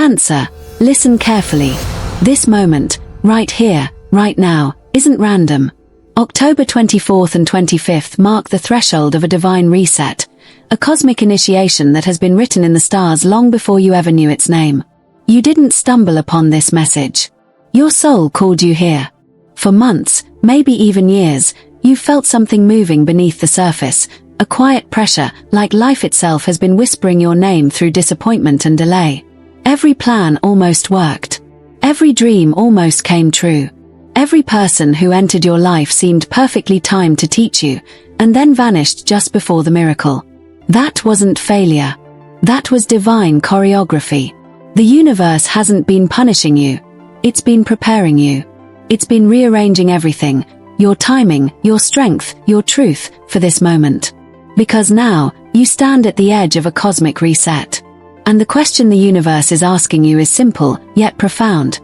Cancer, listen carefully. This moment, right here, right now, isn't random. October 24th and 25th mark the threshold of a divine reset, a cosmic initiation that has been written in the stars long before you ever knew its name. You didn't stumble upon this message. Your soul called you here. For months, maybe even years, you felt something moving beneath the surface, a quiet pressure, like life itself has been whispering your name through disappointment and delay. Every plan almost worked. Every dream almost came true. Every person who entered your life seemed perfectly timed to teach you, and then vanished just before the miracle. That wasn't failure. That was divine choreography. The universe hasn't been punishing you. It's been preparing you. It's been rearranging everything, your timing, your strength, your truth, for this moment. Because now, you stand at the edge of a cosmic reset. And the question the universe is asking you is simple, yet profound.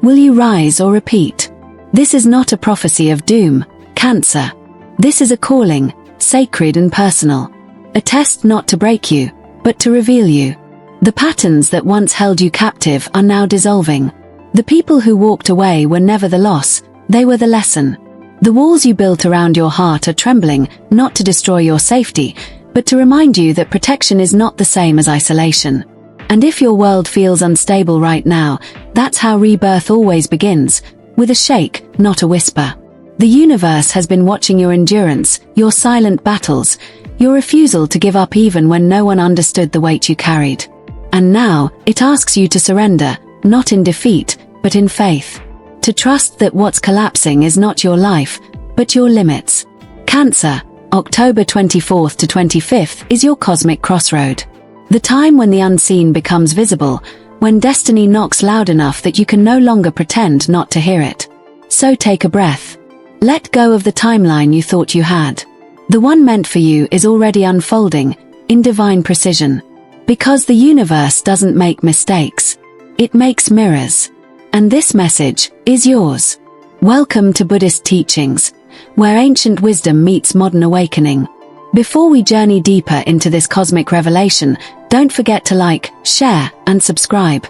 Will you rise or repeat? This is not a prophecy of doom, Cancer. This is a calling, sacred and personal. A test not to break you, but to reveal you. The patterns that once held you captive are now dissolving. The people who walked away were never the loss, they were the lesson. The walls you built around your heart are trembling, not to destroy your safety, but to remind you that protection is not the same as isolation. And if your world feels unstable right now, that's how rebirth always begins, with a shake, not a whisper. The universe has been watching your endurance, your silent battles, your refusal to give up even when no one understood the weight you carried. And now, it asks you to surrender, not in defeat, but in faith. To trust that what's collapsing is not your life, but your limits. Cancer, October 24th to 25th is your cosmic crossroad. The time when the unseen becomes visible, when destiny knocks loud enough that you can no longer pretend not to hear it. So take a breath. Let go of the timeline you thought you had. The one meant for you is already unfolding, in divine precision. Because the universe doesn't make mistakes. It makes mirrors. And this message is yours. Welcome to Buddhist teachings, where ancient wisdom meets modern awakening. Before we journey deeper into this cosmic revelation, don't forget to like, share, and subscribe.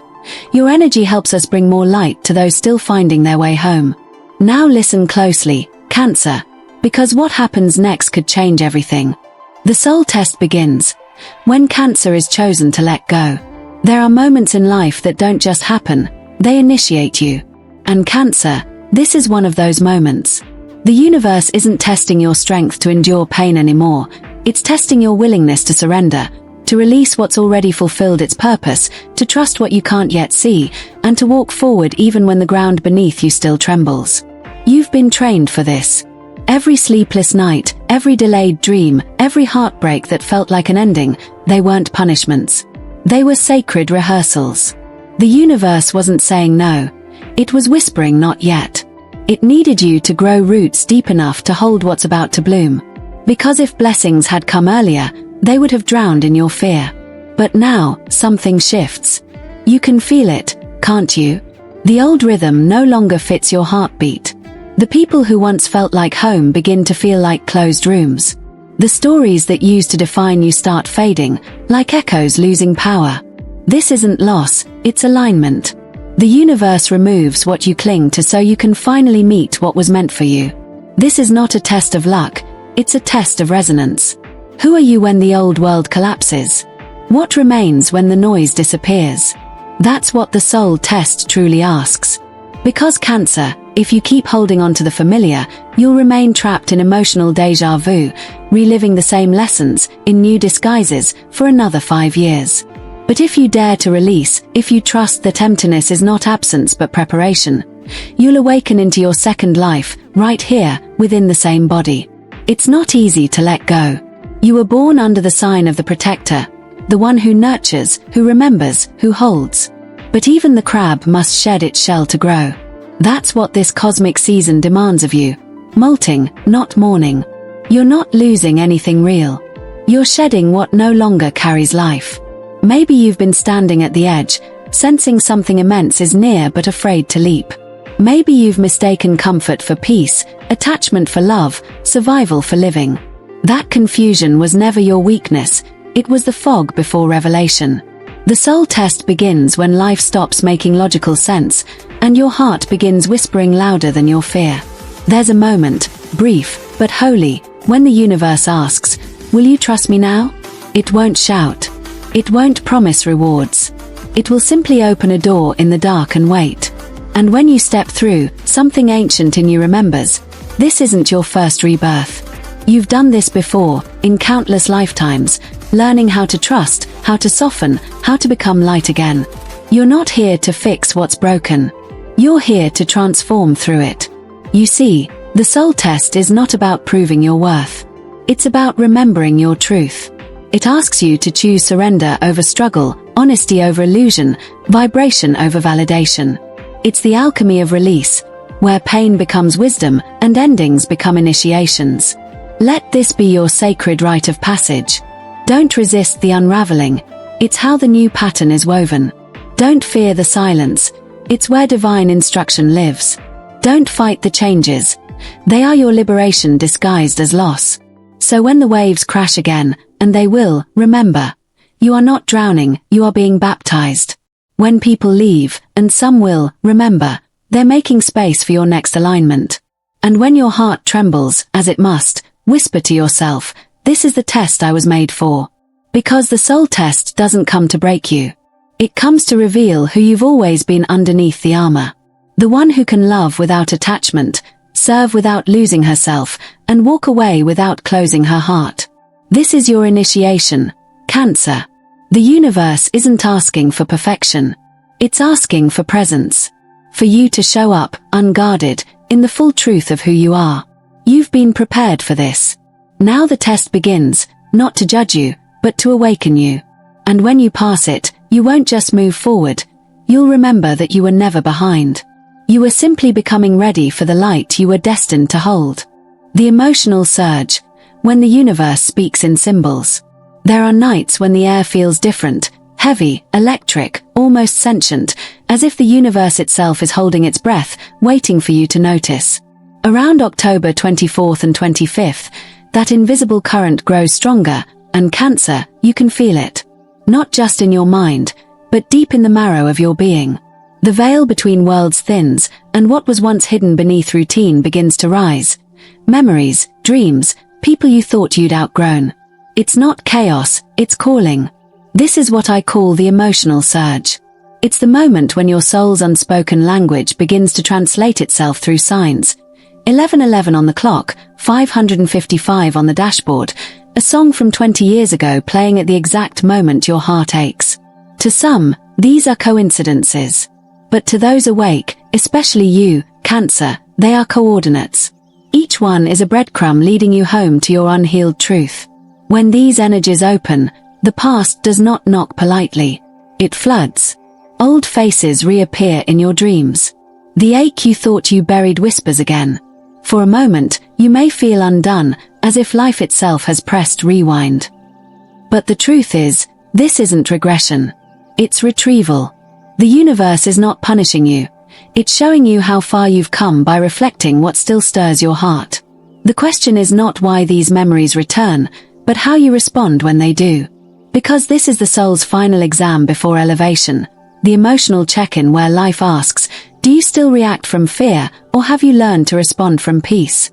Your energy helps us bring more light to those still finding their way home. Now listen closely, Cancer, because what happens next could change everything. The soul test begins when Cancer is chosen to let go. There are moments in life that don't just happen, they initiate you. And Cancer, this is one of those moments. The universe isn't testing your strength to endure pain anymore, it's testing your willingness to surrender, to release what's already fulfilled its purpose, to trust what you can't yet see, and to walk forward even when the ground beneath you still trembles. You've been trained for this. Every sleepless night, every delayed dream, every heartbreak that felt like an ending, they weren't punishments. They were sacred rehearsals. The universe wasn't saying no. It was whispering not yet. It needed you to grow roots deep enough to hold what's about to bloom. Because if blessings had come earlier, they would have drowned in your fear. But now, something shifts. You can feel it, can't you? The old rhythm no longer fits your heartbeat. The people who once felt like home begin to feel like closed rooms. The stories that used to define you start fading, like echoes losing power. This isn't loss, it's alignment. The universe removes what you cling to so you can finally meet what was meant for you. This is not a test of luck, it's a test of resonance. Who are you when the old world collapses? What remains when the noise disappears? That's what the soul test truly asks. Because Cancer, if you keep holding on to the familiar, you'll remain trapped in emotional déjà vu, reliving the same lessons, in new disguises, for another 5 years. But if you dare to release, if you trust that emptiness is not absence but preparation, you'll awaken into your second life, right here, within the same body. It's not easy to let go. You were born under the sign of the protector, the one who nurtures, who remembers, who holds. But even the crab must shed its shell to grow. That's what this cosmic season demands of you. Molting, not mourning. You're not losing anything real. You're shedding what no longer carries life. Maybe you've been standing at the edge, sensing something immense is near but afraid to leap. Maybe you've mistaken comfort for peace, attachment for love, survival for living. That confusion was never your weakness, it was the fog before revelation. The soul test begins when life stops making logical sense, and your heart begins whispering louder than your fear. There's a moment, brief, but holy, when the universe asks, "Will you trust me now?" It won't shout. It won't promise rewards. It will simply open a door in the dark and wait. And when you step through, something ancient in you remembers, this isn't your first rebirth. You've done this before, in countless lifetimes, learning how to trust, how to soften, how to become light again. You're not here to fix what's broken. You're here to transform through it. You see, the soul test is not about proving your worth. It's about remembering your truth. It asks you to choose surrender over struggle, honesty over illusion, vibration over validation. It's the alchemy of release, where pain becomes wisdom and endings become initiations. Let this be your sacred rite of passage. Don't resist the unraveling. It's how the new pattern is woven. Don't fear the silence. It's where divine instruction lives. Don't fight the changes. They are your liberation disguised as loss. So when the waves crash again, and they will, remember, you are not drowning, you are being baptized. When people leave, and some will, remember, they're making space for your next alignment. And when your heart trembles, as it must, whisper to yourself, this is the test I was made for. Because the soul test doesn't come to break you. It comes to reveal who you've always been underneath the armor. The one who can love without attachment, serve without losing herself, and walk away without closing her heart. This is your initiation, Cancer. The universe isn't asking for perfection. It's asking for presence. For you to show up, unguarded, in the full truth of who you are. You've been prepared for this. Now the test begins, not to judge you, but to awaken you. And when you pass it, you won't just move forward. You'll remember that you were never behind. You were simply becoming ready for the light you were destined to hold. The emotional surge, when the universe speaks in symbols. There are nights when the air feels different, heavy, electric, almost sentient, as if the universe itself is holding its breath, waiting for you to notice. Around October 24th and 25th, that invisible current grows stronger, and Cancer, you can feel it. Not just in your mind, but deep in the marrow of your being. The veil between worlds thins, and what was once hidden beneath routine begins to rise. Memories, dreams, people you thought you'd outgrown. It's not chaos, it's calling. This is what I call the emotional surge. It's the moment when your soul's unspoken language begins to translate itself through signs. 11:11 on the clock, 555 on the dashboard, a song from 20 years ago playing at the exact moment your heart aches. To some, these are coincidences. But to those awake, especially you, Cancer, they are coordinates. Each one is a breadcrumb leading you home to your unhealed truth. When these energies open, the past does not knock politely. It floods. Old faces reappear in your dreams. The ache you thought you buried whispers again. For a moment, you may feel undone, as if life itself has pressed rewind. But the truth is, this isn't regression. It's retrieval. The universe is not punishing you. It's showing you how far you've come by reflecting what still stirs your heart. The question is not why these memories return, but how you respond when they do. Because this is the soul's final exam before elevation, the emotional check-in where life asks, do you still react from fear, or have you learned to respond from peace?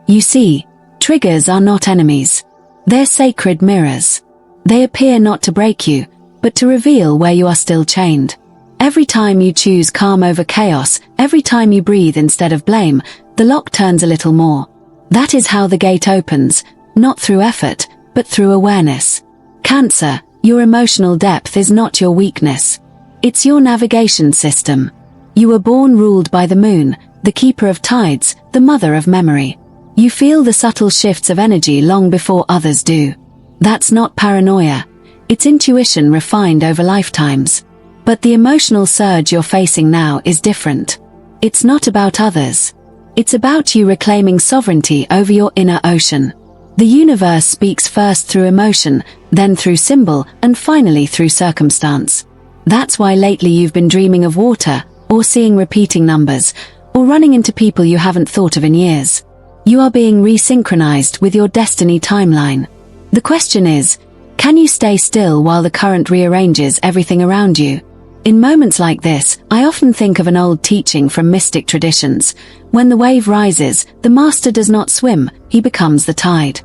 You see, triggers are not enemies. They're sacred mirrors. They appear not to break you, but to reveal where you are still chained. Every time you choose calm over chaos, every time you breathe instead of blame, the lock turns a little more. That is how the gate opens, not through effort, but through awareness. Cancer, your emotional depth is not your weakness. It's your navigation system. You were born ruled by the moon, the keeper of tides, the mother of memory. You feel the subtle shifts of energy long before others do. That's not paranoia. It's intuition refined over lifetimes. But the emotional surge you're facing now is different. It's not about others. It's about you reclaiming sovereignty over your inner ocean. The universe speaks first through emotion, then through symbol, and finally through circumstance. That's why lately you've been dreaming of water, or seeing repeating numbers, or running into people you haven't thought of in years. You are being resynchronized with your destiny timeline. The question is, Can you stay still while the current rearranges everything around you? In moments like this, I often think of an old teaching from mystic traditions. When the wave rises, the master does not swim, he becomes the tide.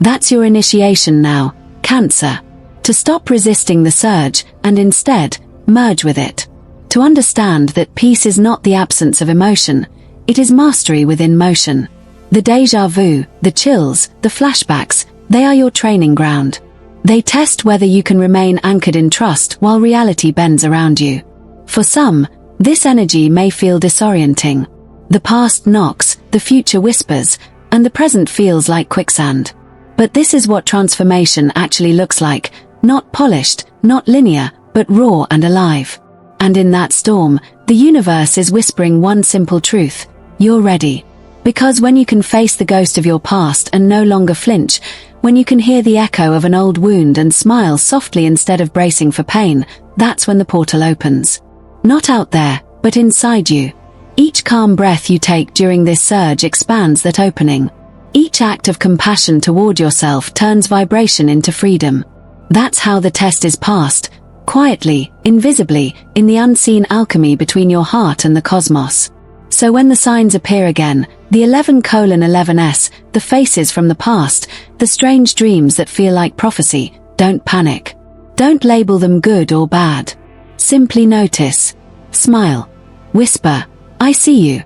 That's your initiation now, Cancer. To stop resisting the surge, and instead, merge with it. To understand that peace is not the absence of emotion, it is mastery within motion. The déjà vu, the chills, the flashbacks, they are your training ground. They test whether you can remain anchored in trust while reality bends around you. For some, this energy may feel disorienting. The past knocks, the future whispers, and the present feels like quicksand. But this is what transformation actually looks like, not polished, not linear, but raw and alive. And in that storm, the universe is whispering one simple truth: you're ready. Because when you can face the ghost of your past and no longer flinch, when you can hear the echo of an old wound and smile softly instead of bracing for pain, that's when the portal opens. Not out there, but inside you. Each calm breath you take during this surge expands that opening. Each act of compassion toward yourself turns vibration into freedom. That's how the test is passed, quietly, invisibly, in the unseen alchemy between your heart and the cosmos. So when the signs appear again, the 11:11s, the faces from the past, the strange dreams that feel like prophecy, don't panic. Don't label them good or bad. Simply notice. Smile. Whisper, I see you.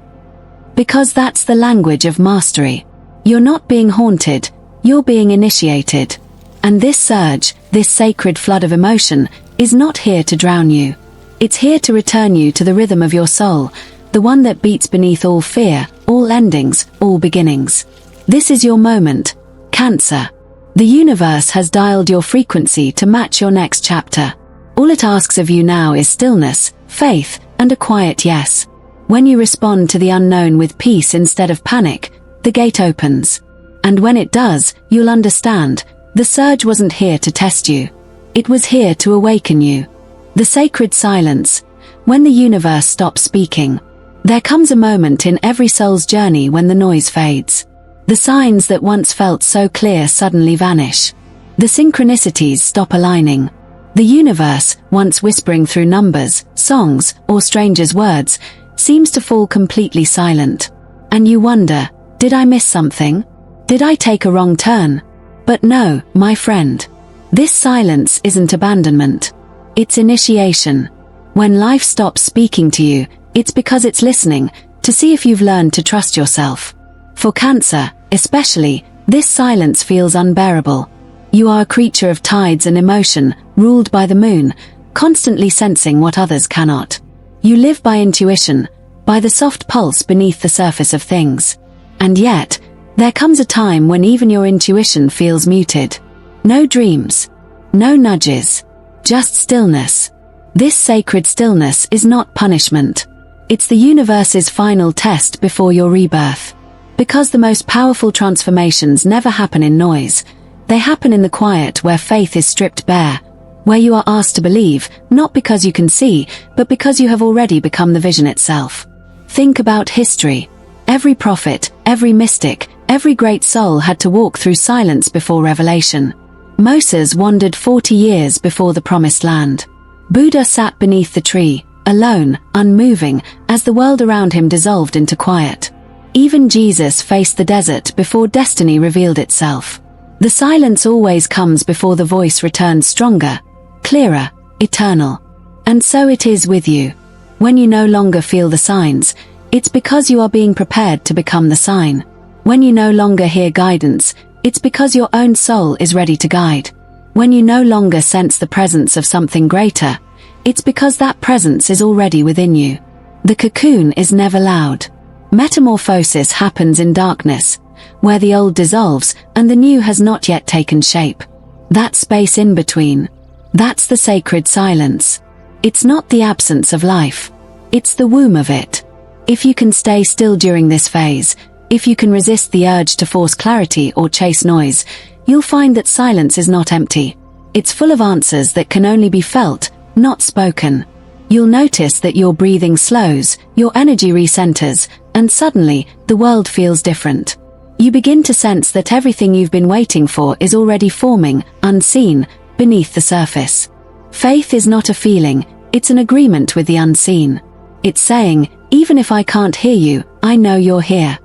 Because that's the language of mastery. You're not being haunted, you're being initiated. And this surge, this sacred flood of emotion, is not here to drown you. It's here to return you to the rhythm of your soul, the one that beats beneath all fear, all endings, all beginnings. This is your moment, Cancer. The universe has dialed your frequency to match your next chapter. All it asks of you now is stillness, faith, and a quiet yes. When you respond to the unknown with peace instead of panic, the gate opens. And when it does, you'll understand, the surge wasn't here to test you. It was here to awaken you. The sacred silence. When the universe stops speaking, there comes a moment in every soul's journey when the noise fades. The signs that once felt so clear suddenly vanish. The synchronicities stop aligning. The universe, once whispering through numbers, songs, or strangers' words, seems to fall completely silent. And you wonder, did I miss something? Did I take a wrong turn? But no, my friend. This silence isn't abandonment. It's initiation. When life stops speaking to you, it's because it's listening, to see if you've learned to trust yourself. For Cancer, especially, this silence feels unbearable. You are a creature of tides and emotion, ruled by the moon, constantly sensing what others cannot. You live by intuition, by the soft pulse beneath the surface of things. And yet, there comes a time when even your intuition feels muted. No dreams. No nudges. Just stillness. This sacred stillness is not punishment. It's the universe's final test before your rebirth. Because the most powerful transformations never happen in noise. They happen in the quiet where faith is stripped bare, where you are asked to believe, not because you can see, but because you have already become the vision itself. Think about history. Every prophet, every mystic, every great soul had to walk through silence before revelation. Moses wandered 40 years before the promised land. Buddha sat beneath the tree, alone, unmoving, as the world around him dissolved into quiet. Even Jesus faced the desert before destiny revealed itself. The silence always comes before the voice returns stronger, clearer, eternal. And so it is with you. When you no longer feel the signs, it's because you are being prepared to become the sign. When you no longer hear guidance, it's because your own soul is ready to guide. When you no longer sense the presence of something greater, it's because that presence is already within you. The cocoon is never loud. Metamorphosis happens in darkness, where the old dissolves and the new has not yet taken shape. That space in between, that's the sacred silence. It's not the absence of life. It's the womb of it. If you can stay still during this phase, if you can resist the urge to force clarity or chase noise, you'll find that silence is not empty. It's full of answers that can only be felt, not spoken. You'll notice that your breathing slows, your energy recenters, and suddenly, the world feels different. You begin to sense that everything you've been waiting for is already forming, unseen, beneath the surface. Faith is not a feeling, it's an agreement with the unseen. It's saying, even if I can't hear you, I know you're here.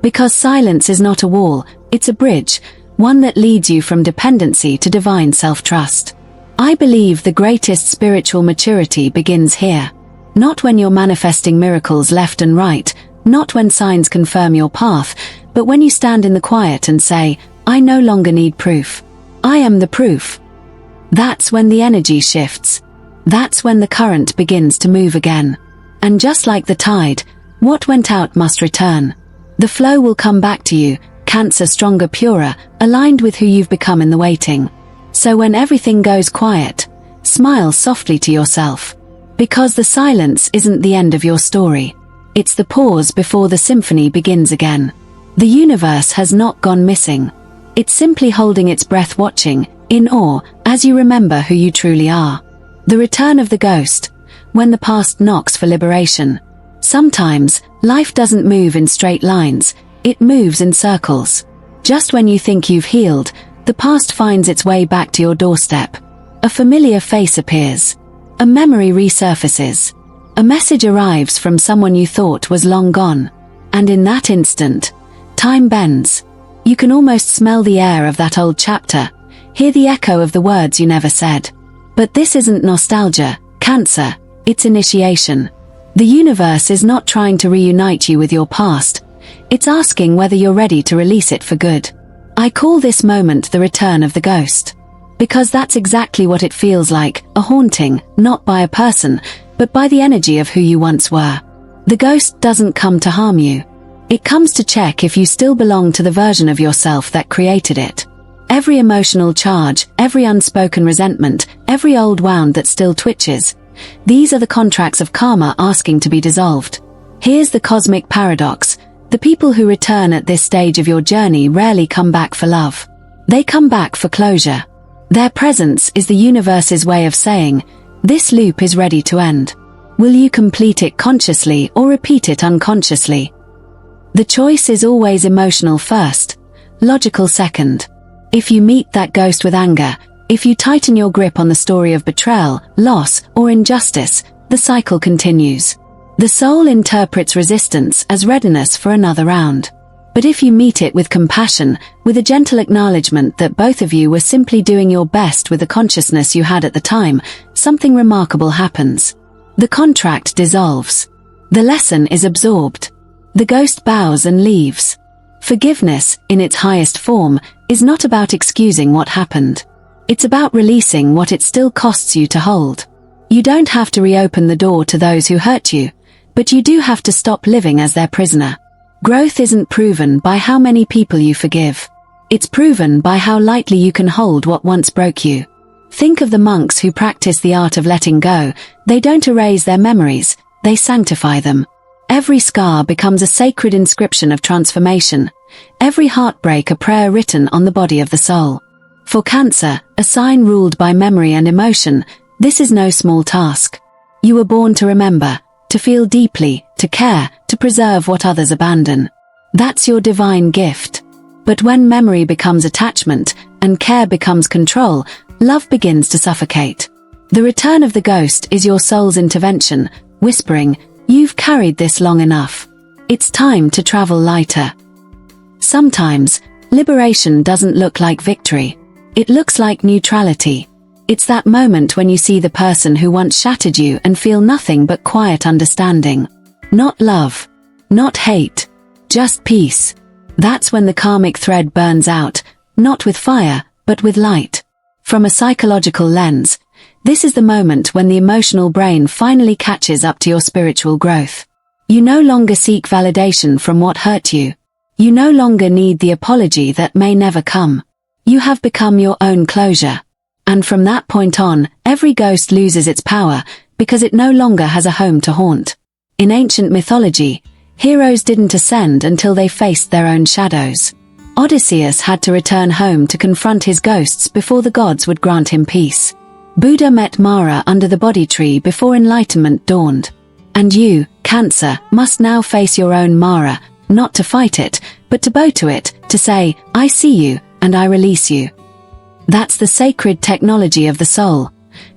Because silence is not a wall, it's a bridge, one that leads you from dependency to divine self-trust. I believe the greatest spiritual maturity begins here. Not when you're manifesting miracles left and right, not when signs confirm your path, but when you stand in the quiet and say, I no longer need proof. I am the proof. That's when the energy shifts. That's when the current begins to move again. And just like the tide, what went out must return. The flow will come back to you, Cancer, stronger, purer, aligned with who you've become in the waiting. So when everything goes quiet, smile softly to yourself. Because the silence isn't the end of your story. It's the pause before the symphony begins again. The universe has not gone missing. It's simply holding its breath, watching, in awe, as you remember who you truly are. The return of the ghost. When the past knocks for liberation. Sometimes, life doesn't move in straight lines, it moves in circles. Just when you think you've healed, the past finds its way back to your doorstep. A familiar face appears. A memory resurfaces. A message arrives from someone you thought was long gone. And in that instant, time bends. You can almost smell the air of that old chapter, hear the echo of the words you never said. But this isn't nostalgia, Cancer, it's initiation. The universe is not trying to reunite you with your past. It's asking whether you're ready to release it for good. I call this moment the return of the ghost. Because that's exactly what it feels like, a haunting, not by a person, but by the energy of who you once were. The ghost doesn't come to harm you. It comes to check if you still belong to the version of yourself that created it. Every emotional charge, every unspoken resentment, every old wound that still twitches. These are the contracts of karma asking to be dissolved. Here's the cosmic paradox. The people who return at this stage of your journey rarely come back for love. They come back for closure. Their presence is the universe's way of saying, this loop is ready to end. Will you complete it consciously or repeat it unconsciously? The choice is always emotional first, logical second. If you meet that ghost with anger, if you tighten your grip on the story of betrayal, loss, or injustice, the cycle continues. The soul interprets resistance as readiness for another round. But if you meet it with compassion, with a gentle acknowledgement that both of you were simply doing your best with the consciousness you had at the time, something remarkable happens. The contract dissolves. The lesson is absorbed. The ghost bows and leaves. Forgiveness, in its highest form, is not about excusing what happened. It's about releasing what it still costs you to hold. You don't have to reopen the door to those who hurt you, but you do have to stop living as their prisoner. Growth isn't proven by how many people you forgive. It's proven by how lightly you can hold what once broke you. Think of the monks who practice the art of letting go. They don't erase their memories, they sanctify them. Every scar becomes a sacred inscription of transformation. Every heartbreak a prayer written on the body of the soul. For Cancer, a sign ruled by memory and emotion, this is no small task. You were born to remember, to feel deeply, to care, to preserve what others abandon. That's your divine gift. But when memory becomes attachment, and care becomes control, love begins to suffocate. The return of the ghost is your soul's intervention, whispering, you've carried this long enough. It's time to travel lighter. Sometimes, liberation doesn't look like victory. It looks like neutrality. It's that moment when you see the person who once shattered you and feel nothing but quiet understanding. Not love. Not hate. Just peace. That's when the karmic thread burns out, not with fire, but with light. From a psychological lens, this is the moment when the emotional brain finally catches up to your spiritual growth. You no longer seek validation from what hurt you. You no longer need the apology that may never come. You have become your own closure. And from that point on, every ghost loses its power, because it no longer has a home to haunt. In ancient mythology, heroes didn't ascend until they faced their own shadows. Odysseus had to return home to confront his ghosts before the gods would grant him peace. Buddha met Mara under the Bodhi tree before enlightenment dawned. And you, Cancer, must now face your own Mara, not to fight it, but to bow to it, to say, I see you, and I release you. That's the sacred technology of the soul.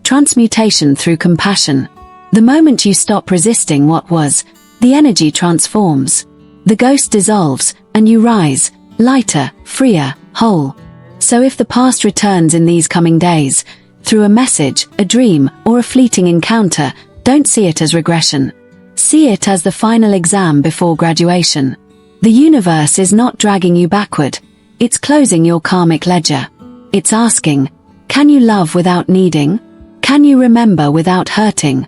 Transmutation through compassion. The moment you stop resisting what was, the energy transforms. The ghost dissolves, and you rise, lighter, freer, whole. So if the past returns in these coming days, through a message, a dream, or a fleeting encounter, don't see it as regression. See it as the final exam before graduation. The universe is not dragging you backward. It's closing your karmic ledger. It's asking, can you love without needing? Can you remember without hurting?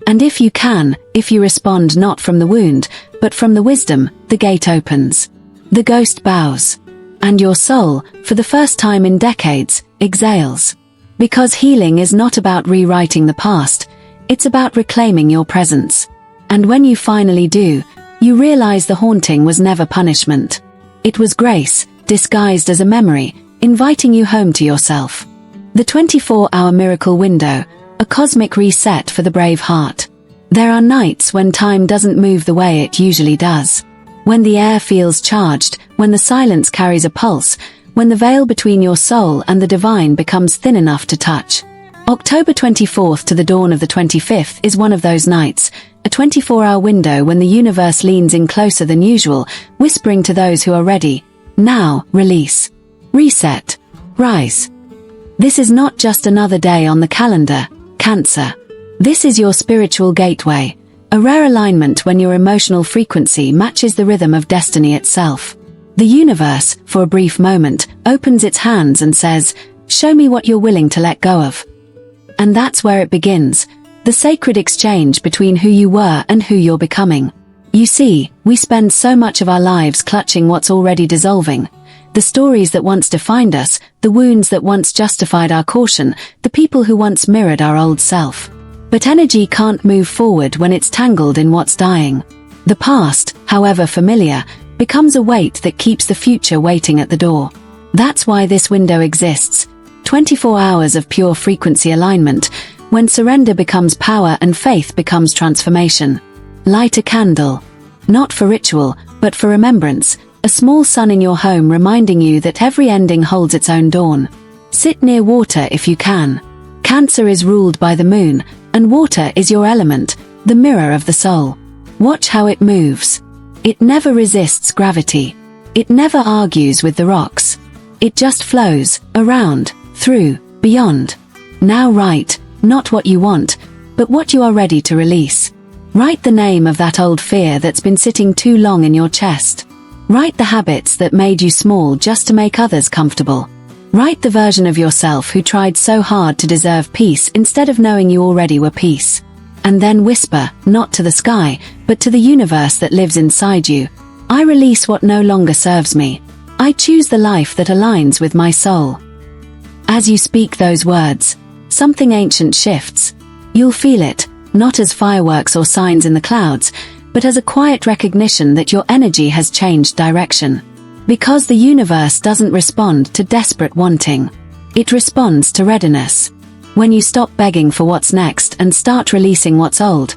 And if you can, if you respond not from the wound, but from the wisdom, the gate opens. The ghost bows. And your soul, for the first time in decades, exhales. Because healing is not about rewriting the past, it's about reclaiming your presence. And when you finally do, you realize the haunting was never punishment. It was grace, disguised as a memory, inviting you home to yourself. The 24-hour miracle window, a cosmic reset for the brave heart. There are nights when time doesn't move the way it usually does. When the air feels charged, when the silence carries a pulse, when the veil between your soul and the divine becomes thin enough to touch. October 24th to the dawn of the 25th is one of those nights, a 24-hour window when the universe leans in closer than usual, whispering to those who are ready, now, release. Reset. Rise. This is not just another day on the calendar, Cancer. This is your spiritual gateway, a rare alignment when your emotional frequency matches the rhythm of destiny itself. The universe, for a brief moment, opens its hands and says, show me what you're willing to let go of. And that's where it begins, the sacred exchange between who you were and who you're becoming. You see, we spend so much of our lives clutching what's already dissolving. The stories that once defined us, the wounds that once justified our caution, the people who once mirrored our old self. But energy can't move forward when it's tangled in what's dying. The past, however familiar, becomes a weight that keeps the future waiting at the door. That's why this window exists. 24 hours of pure frequency alignment, when surrender becomes power and faith becomes transformation. Light a candle. Not for ritual, but for remembrance, a small sun in your home reminding you that every ending holds its own dawn. Sit near water if you can. Cancer is ruled by the moon, and water is your element, the mirror of the soul. Watch how it moves. It never resists gravity. It never argues with the rocks. It just flows, around, through, beyond. Now write, not what you want, but what you are ready to release. Write the name of that old fear that's been sitting too long in your chest. Write the habits that made you small just to make others comfortable. Write the version of yourself who tried so hard to deserve peace instead of knowing you already were peace. And then whisper, not to the sky, but to the universe that lives inside you, I release what no longer serves me. I choose the life that aligns with my soul. As you speak those words, something ancient shifts. You'll feel it, not as fireworks or signs in the clouds, but as a quiet recognition that your energy has changed direction. Because the universe doesn't respond to desperate wanting. It responds to readiness. When you stop begging for what's next and start releasing what's old,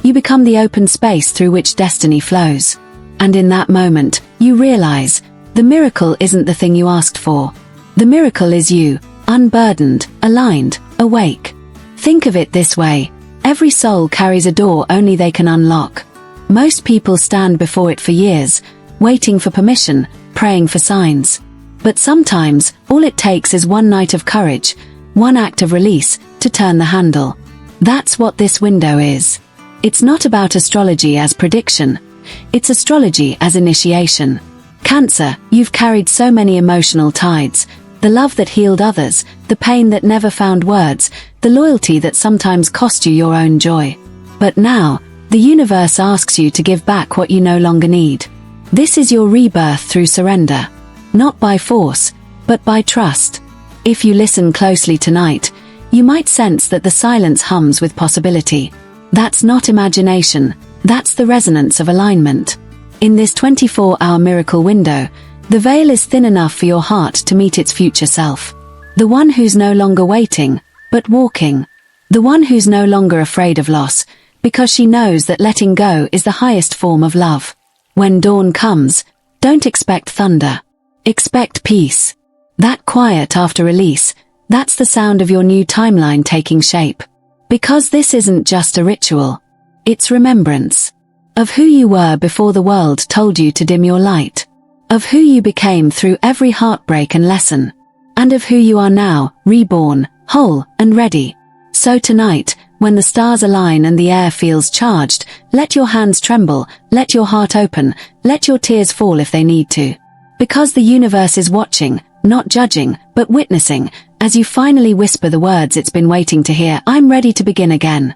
you become the open space through which destiny flows. And in that moment, you realize, the miracle isn't the thing you asked for. The miracle is you, unburdened, aligned, awake. Think of it this way, every soul carries a door only they can unlock. Most people stand before it for years, waiting for permission, praying for signs. But sometimes, all it takes is one night of courage, one act of release, to turn the handle. That's what this window is. It's not about astrology as prediction. It's astrology as initiation. Cancer, you've carried so many emotional tides. The love that healed others, the pain that never found words, the loyalty that sometimes cost you your own joy. But now, the universe asks you to give back what you no longer need. This is your rebirth through surrender. Not by force, but by trust. If you listen closely tonight, you might sense that the silence hums with possibility. That's not imagination, that's the resonance of alignment. In this 24-hour miracle window, the veil is thin enough for your heart to meet its future self. The one who's no longer waiting, but walking. The one who's no longer afraid of loss, because she knows that letting go is the highest form of love. When dawn comes, Don't expect thunder. Expect peace. That quiet after release, that's the sound of your new timeline taking shape. Because this isn't just a ritual. It's remembrance. Of who you were before the world told you to dim your light. Of who you became through every heartbreak and lesson. And of who you are now, reborn, whole, and ready. So tonight, when the stars align and the air feels charged, let your hands tremble, let your heart open, let your tears fall if they need to. Because the universe is watching, not judging, but witnessing, as you finally whisper the words it's been waiting to hear. I'm ready to begin again.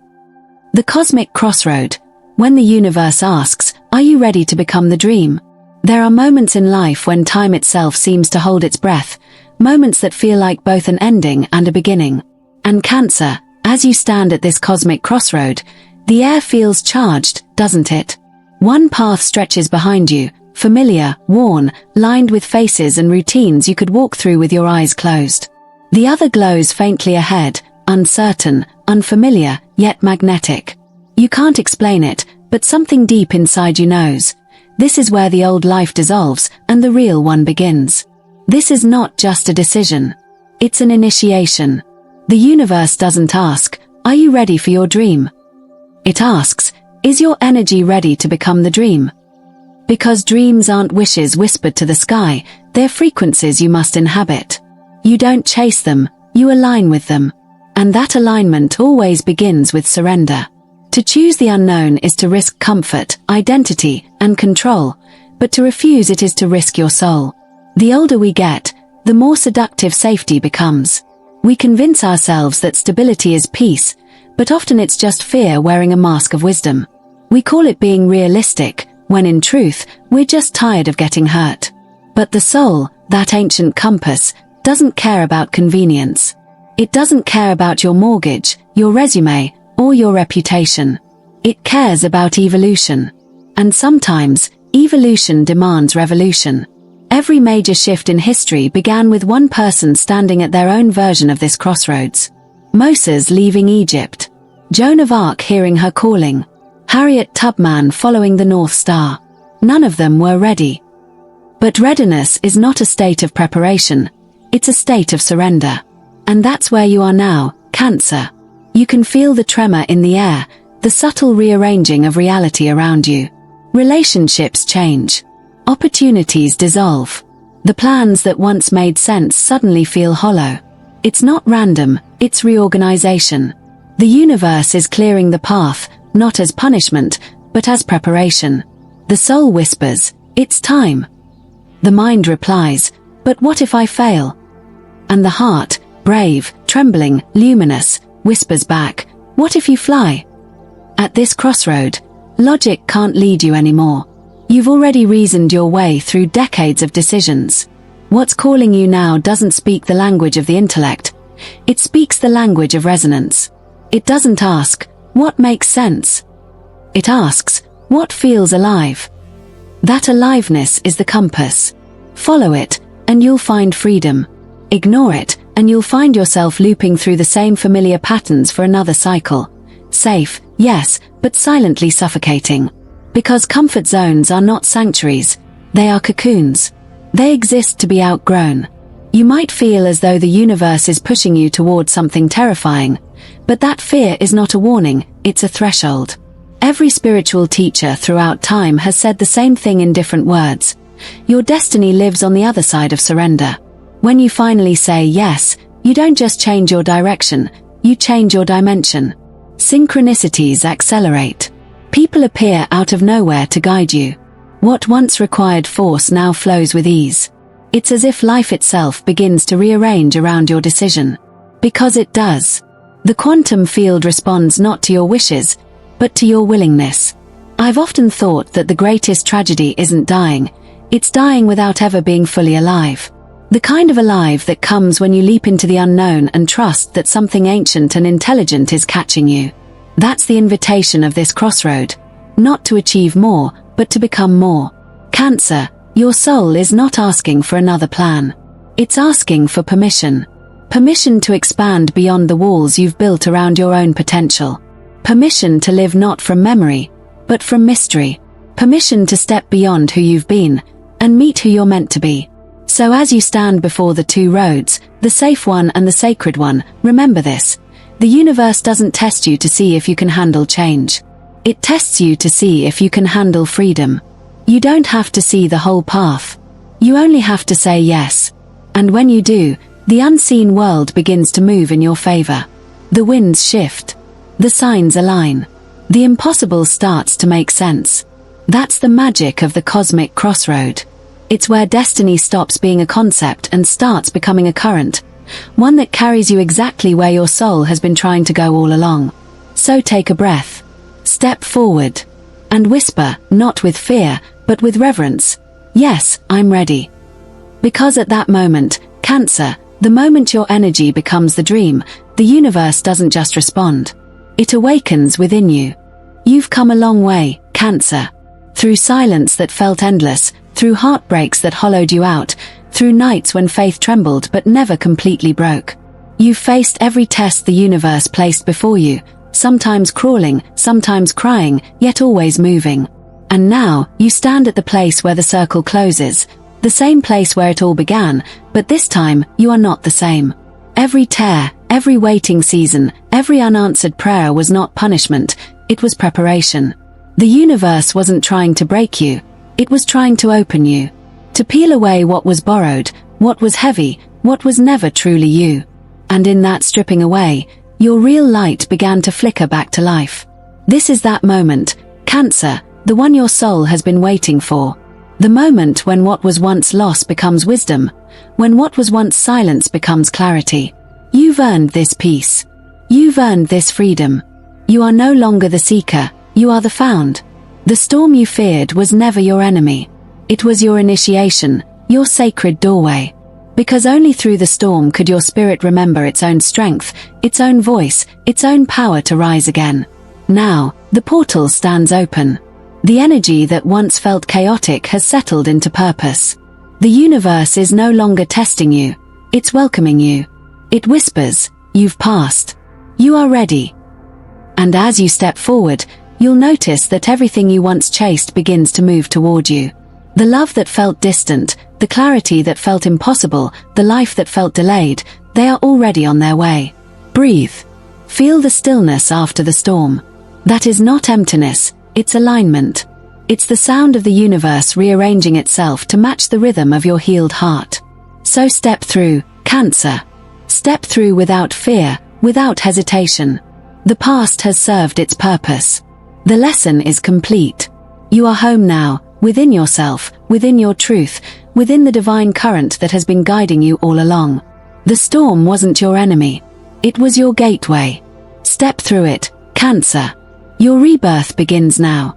The cosmic crossroad. When the universe asks, are you ready to become the dream? There are moments in life when time itself seems to hold its breath, moments that feel like both an ending and a beginning. And Cancer, as you stand at this cosmic crossroad, the air feels charged, doesn't it? One path stretches behind you, familiar, worn, lined with faces and routines you could walk through with your eyes closed. The other glows faintly ahead, uncertain, unfamiliar, yet magnetic. You can't explain it, but something deep inside you knows. This is where the old life dissolves and the real one begins. This is not just a decision. It's an initiation. The universe doesn't ask, are you ready for your dream? It asks, is your energy ready to become the dream? Because dreams aren't wishes whispered to the sky, they're frequencies you must inhabit. You don't chase them, you align with them. And that alignment always begins with surrender. To choose the unknown is to risk comfort, identity, and control, but to refuse it is to risk your soul. The older we get, the more seductive safety becomes. We convince ourselves that stability is peace, but often it's just fear wearing a mask of wisdom. We call it being realistic, when in truth, we're just tired of getting hurt. But the soul, that ancient compass, doesn't care about convenience. It doesn't care about your mortgage, your resume, or your reputation. It cares about evolution. And sometimes, evolution demands revolution. Every major shift in history began with one person standing at their own version of this crossroads. Moses leaving Egypt. Joan of Arc hearing her calling. Harriet Tubman following the North Star. None of them were ready. But readiness is not a state of preparation. It's a state of surrender. And that's where you are now, Cancer. You can feel the tremor in the air, the subtle rearranging of reality around you. Relationships change. Opportunities dissolve. The plans that once made sense suddenly feel hollow. It's not random, it's reorganization. The universe is clearing the path, not as punishment, but as preparation. The soul whispers, it's time. The mind replies, but what if I fail? And the heart, brave, trembling, luminous, whispers back, what if you fly? At this crossroad, logic can't lead you anymore. You've already reasoned your way through decades of decisions. What's calling you now doesn't speak the language of the intellect. It speaks the language of resonance. It doesn't ask, what makes sense? It asks, what feels alive? That aliveness is the compass. Follow it, and you'll find freedom. Ignore it, and you'll find yourself looping through the same familiar patterns for another cycle. Safe, yes, but silently suffocating. Because comfort zones are not sanctuaries, they are cocoons. They exist to be outgrown. You might feel as though the universe is pushing you toward something terrifying, but that fear is not a warning, it's a threshold. Every spiritual teacher throughout time has said the same thing in different words. Your destiny lives on the other side of surrender. When you finally say yes, you don't just change your direction, you change your dimension. Synchronicities accelerate. People appear out of nowhere to guide you. What once required force now flows with ease. It's as if life itself begins to rearrange around your decision. Because it does. The quantum field responds not to your wishes, but to your willingness. I've often thought that the greatest tragedy isn't dying, it's dying without ever being fully alive. The kind of alive that comes when you leap into the unknown and trust that something ancient and intelligent is catching you. That's the invitation of this crossroad. Not to achieve more, but to become more. Cancer, your soul is not asking for another plan. It's asking for permission. Permission to expand beyond the walls you've built around your own potential. Permission to live not from memory, but from mystery. Permission to step beyond who you've been, and meet who you're meant to be. So as you stand before the two roads, the safe one and the sacred one, remember this. The universe doesn't test you to see if you can handle change. It tests you to see if you can handle freedom. You don't have to see the whole path. You only have to say yes. And when you do, the unseen world begins to move in your favor. The winds shift. The signs align. The impossible starts to make sense. That's the magic of the cosmic crossroad. It's where destiny stops being a concept and starts becoming a current, one that carries you exactly where your soul has been trying to go all along. So take a breath, step forward, and whisper, not with fear, but with reverence, "Yes, I'm ready." Because at that moment, Cancer, the moment your energy becomes the dream, the universe doesn't just respond. It awakens within you. You've come a long way, Cancer. Through silence that felt endless, through heartbreaks that hollowed you out, through nights when faith trembled but never completely broke. You've faced every test the universe placed before you, sometimes crawling, sometimes crying, yet always moving. And now, you stand at the place where the circle closes, the same place where it all began, but this time, you are not the same. Every tear, every waiting season, every unanswered prayer was not punishment, it was preparation. The universe wasn't trying to break you, it was trying to open you. To peel away what was borrowed, what was heavy, what was never truly you. And in that stripping away, your real light began to flicker back to life. This is that moment, Cancer, the one your soul has been waiting for. The moment when what was once lost becomes wisdom, when what was once silence becomes clarity. You've earned this peace. You've earned this freedom. You are no longer the seeker, you are the found. The storm you feared was never your enemy. It was your initiation, your sacred doorway. Because only through the storm could your spirit remember its own strength, its own voice, its own power to rise again. Now, the portal stands open. The energy that once felt chaotic has settled into purpose. The universe is no longer testing you, it's welcoming you. It whispers, "You've passed. You are ready." And as you step forward, you'll notice that everything you once chased begins to move toward you. The love that felt distant, the clarity that felt impossible, the life that felt delayed, they are already on their way. Breathe. Feel the stillness after the storm. That is not emptiness, it's alignment. It's the sound of the universe rearranging itself to match the rhythm of your healed heart. So step through, Cancer. Step through without fear, without hesitation. The past has served its purpose. The lesson is complete. You are home now, within yourself, within your truth, within the divine current that has been guiding you all along. The storm wasn't your enemy. It was your gateway. Step through it, Cancer. Your rebirth begins now.